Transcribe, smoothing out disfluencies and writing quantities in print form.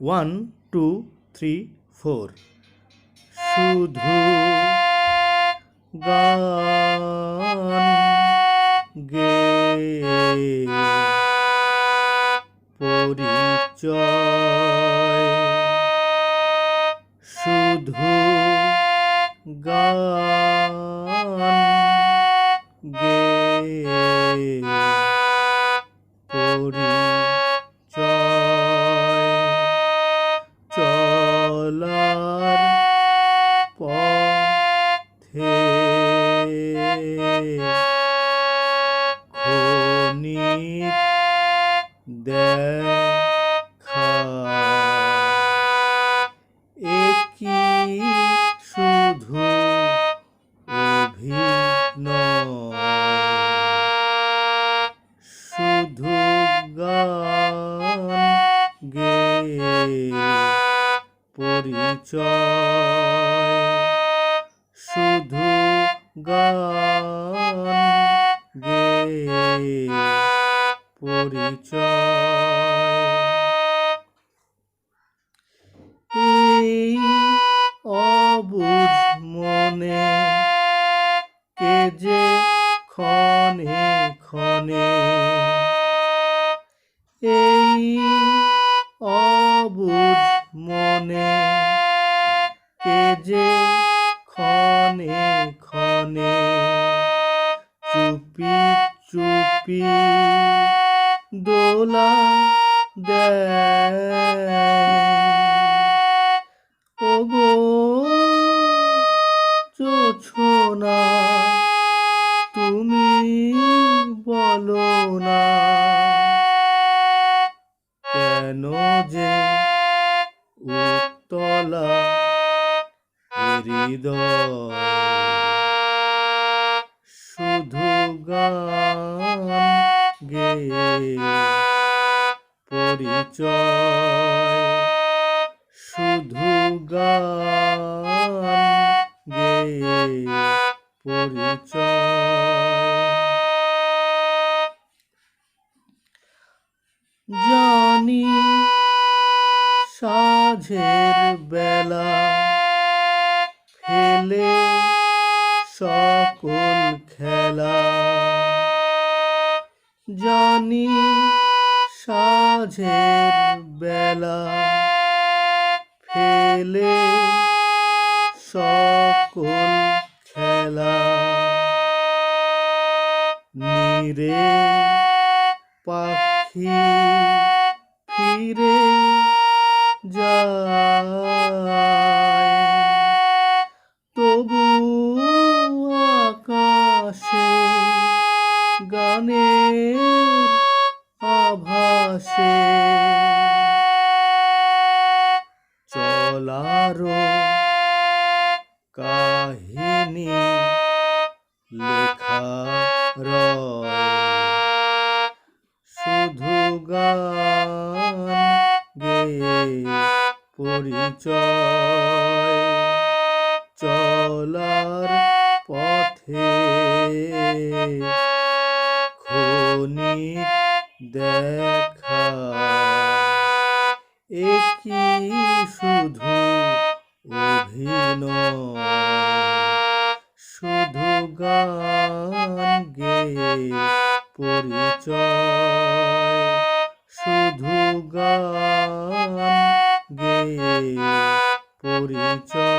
1 2 3 4 শুধু গান গেয়ে পরিচয় শুধু গান গেয়ে পরিচয় চলার পথে ক্ষণিক দেখা একই শুধু অভিনয় শুধু গান গেয়ে পরিচয় শুধু গান গেয়ে পরিচয় এই অবুঝ মনে কে যে ক্ষণে ক্ষণে এই অবুঝ মনে কে যে ক্ষণে ক্ষণে চুপি চুপি দোলা দেয় ওগো জোছনা তুমি বলো না কেন যে উত্তলা হৃদয় শুধু গান গেয়ে পরিচয় শুধু গান গেয়ে পরিচয় জানি সাঁঝের বেলা ফেলে সকল খেলা জানি সাঁঝের বেলা ফেলে সকল খেলা নীরে পাখি ফিরে যায় তবু আকাশে গানের আভাসে চলারো কাহিনী লেখা রয় শুধু গান গেয়ে পরিচয় চলার পথে ক্ষণিক দেখা একই শুধু অভিনয় শুধু গান গেয়ে পরিচয় শুধু গান গেয়ে পরিচয়